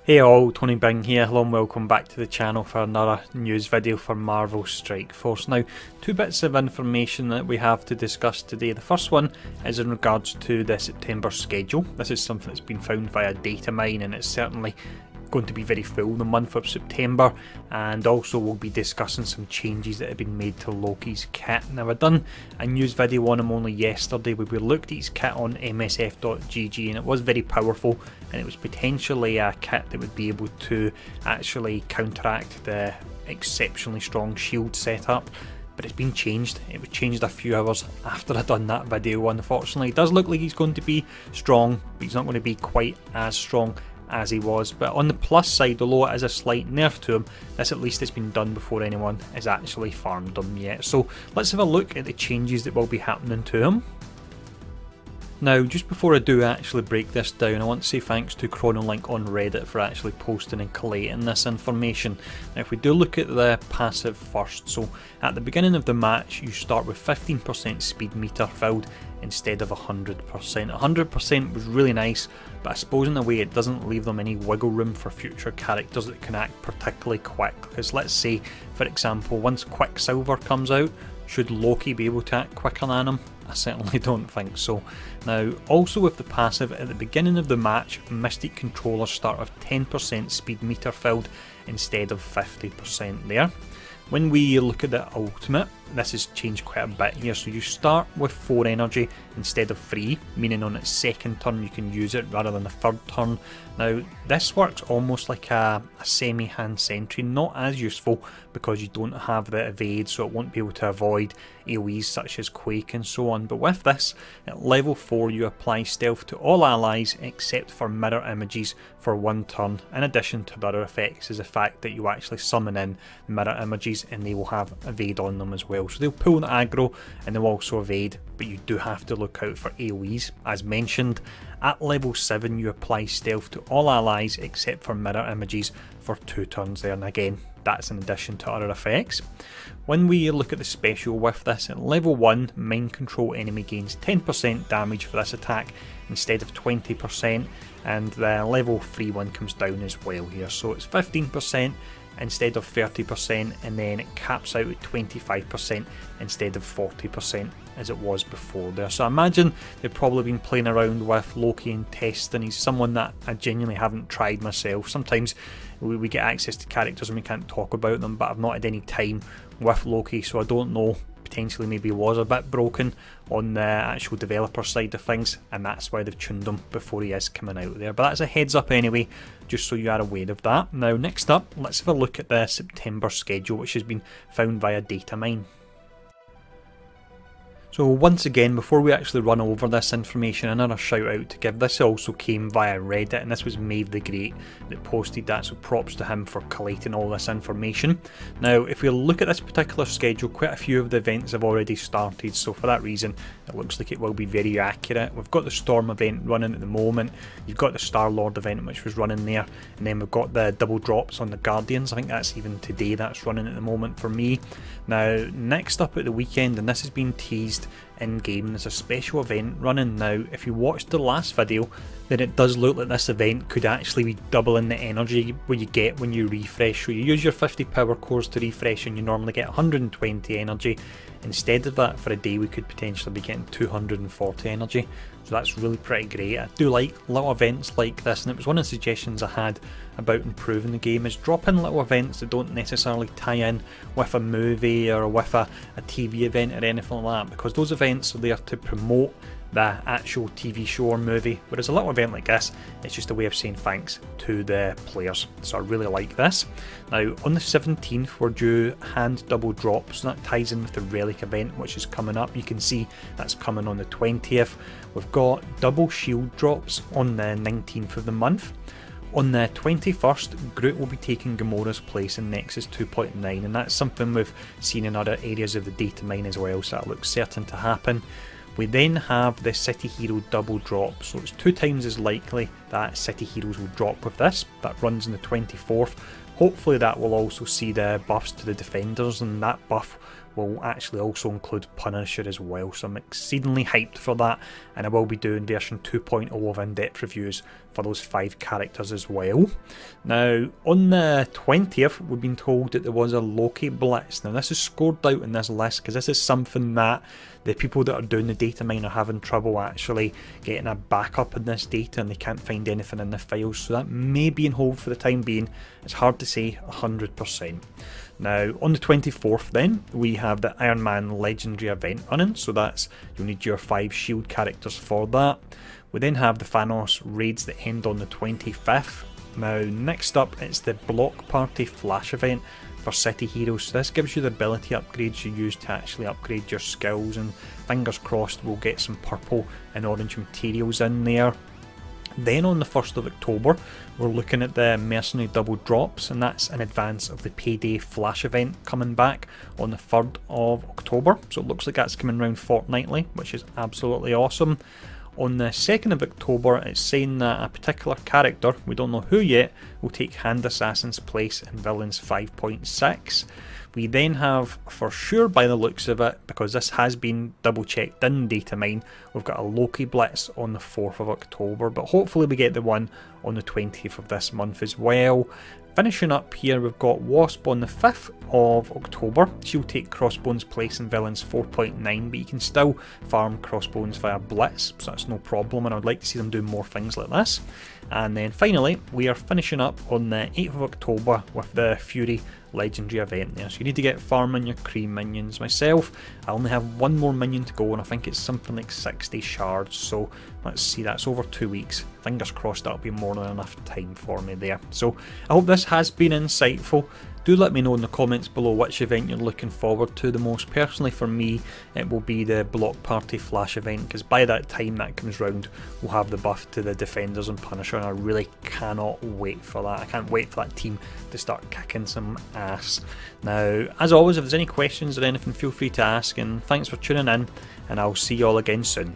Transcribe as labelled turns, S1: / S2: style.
S1: Hey all, Tony Bing here, hello and welcome back to the channel for another news video for Marvel Strike Force. Now, two bits of information that we have to discuss today. The first one is in regards to the September schedule. This is something that's been found via data mine and it's certainly going to be very full the month of September, and also we'll be discussing some changes that have been made to Loki's kit. Now, I've done a news video on him only yesterday where we looked at his kit on msf.gg and it was very powerful, and it was potentially a kit that would be able to actually counteract the exceptionally strong shield setup. But it's been changed. It was changed a few hours after I'd done that video, unfortunately. It does look like he's going to be strong, but he's not going to be quite as strong as he was. But on the plus side, although it is a slight nerf to him, this at least has been done before anyone has actually farmed him yet. So let's have a look at the changes that will be happening to him. Now, just before I do actually break this down, I want to say thanks to Chronolink on Reddit for actually posting and collating this information. Now, if we do look at the passive first, so at the beginning of the match you start with 15% speed meter filled instead of 100%. 100% was really nice, but I suppose in a way it doesn't leave them any wiggle room for future characters that can act particularly quick, because let's say, for example, once Quicksilver comes out, should Loki be able to act quicker than him? I certainly don't think so. Now, also with the passive, at the beginning of the match, Mystic controllers start with 10% speed meter filled instead of 50% there. When we look at the ultimate, this has changed quite a bit here, so you start with 4 energy instead of 3, meaning on its second turn you can use it rather than the third turn. Now, this works almost like a semi-hand sentry, not as useful because you don't have the evade, so it won't be able to avoid AoEs such as Quake and so on. But with this, at level 4 you apply stealth to all allies except for mirror images for 1 turn. In addition to the other effects is the fact that you actually summon in mirror images and they will have evade on them as well. So they'll pull the aggro and they'll also evade, but you do have to look out for AoEs. As mentioned, at level 7 you apply stealth to all allies except for mirror images for 2 turns there, and again that's in addition to other effects. When we look at the special with this, at level 1 mind control enemy gains 10% damage for this attack instead of 20%, and the level 3 one comes down as well here, so it's 15% instead of 30%, and then it caps out at 25% instead of 40% as it was before there. So I imagine they've probably been playing around with Loki and testing. He's someone that I genuinely haven't tried myself. Sometimes we get access to characters and we can't talk about them, but I've not had any time with Loki, so I don't know. Potentially maybe was a bit broken on the actual developer side of things, and that's why they've tuned him before he is coming out there. But that's a heads up anyway, just so you are aware of that. Now, next up, let's have a look at the September schedule, which has been found via data mine. So once again, before we actually run over this information, another shout out to give. This also came via Reddit, and this was Maeve the Great that posted that, so props to him for collating all this information. Now, if we look at this particular schedule, quite a few of the events have already started, so for that reason it looks like it will be very accurate. We've got the Storm event running at the moment, you've got the Star-Lord event which was running there, and then we've got the double drops on the Guardians. I think that's even today that's running at the moment for me. Now, next up at the weekend, and this has been teased in game, there's a special event running. Now, if you watched the last video, then it does look like this event could actually be doubling the energy what you get when you refresh. So you use your 50 power cores to refresh and you normally get 120 energy. Instead of that, for a day we could potentially be getting 240 energy, so that's really pretty great. I do like little events like this, and it was one of the suggestions I had about improving the game, is drop in little events that don't necessarily tie in with a movie or with a TV event or anything like that, because those events are there to promote the actual TV show or movie, whereas a little event like this, it's just a way of saying thanks to the players. So I really like this. Now, on the 17th we're due hand double drops, and that ties in with the relic event which is coming up. You can see that's coming on the 20th. We've got double shield drops on the 19th of the month. On the 21st, Groot will be taking Gamora's place in Nexus 2.9, and that's something we've seen in other areas of the data mine as well, so that looks certain to happen. We then have the City Hero double drop, so it's 2 times as likely that City Heroes will drop with this. That runs on the 24th. Hopefully that will also see the buffs to the defenders, and that buff will actually also include Punisher as well, so I'm exceedingly hyped for that, and I will be doing version 2.0 of in-depth reviews for those 5 characters as well. Now, on the 20th, we've been told that there was a Loki Blitz. Now, this is scored out in this list because this is something that the people that are doing the data mine are having trouble actually getting a backup in this data, and they can't find anything in the files, so that may be in hold for the time being. It's hard to say 100%. Now, on the 24th then, we have the Iron Man Legendary event running, so that's, you'll need your 5 shield characters for that. We then have the Thanos raids that end on the 25th. Now, next up, it's the Block Party Flash event for Seti heroes. So this gives you the ability upgrades you use to actually upgrade your skills, and fingers crossed we'll get some purple and orange materials in there. Then on the 1st of October, we're looking at the Mercenary Double Drops, and that's in advance of the Payday Flash event coming back on the 3rd of October. So it looks like that's coming around fortnightly, which is absolutely awesome. On the 2nd of October, it's saying that a particular character, we don't know who yet, will take Hand Assassin's place in Villains 5.6. We then have, for sure by the looks of it, because this has been double checked in data mine, we've got a Loki Blitz on the 4th of October, but hopefully we get the one on the 20th of this month as well. Finishing up here, we've got Wasp on the 5th of October. She'll take Crossbones' place in Villains 4.9, but you can still farm Crossbones via Blitz, so that's no problem, and I'd like to see them do more things like this. And then finally, we are finishing up on the 8th of October with the Fury Legendary event there. So you need to get farming your cream minions. Myself, I only have one more minion to go, and I think it's something like 60 shards, so let's see, that's over 2 weeks. Fingers crossed that'll be more than enough time for me there. So I hope this has been insightful. Do let me know in the comments below which event you're looking forward to the most. Personally for me, it will be the Block Party Flash event, because by that time that comes round, we'll have the buff to the Defenders and Punisher, and I really cannot wait for that. I can't wait for that team to start kicking some ass. Now, as always, if there's any questions or anything, feel free to ask, and thanks for tuning in, and I'll see you all again soon.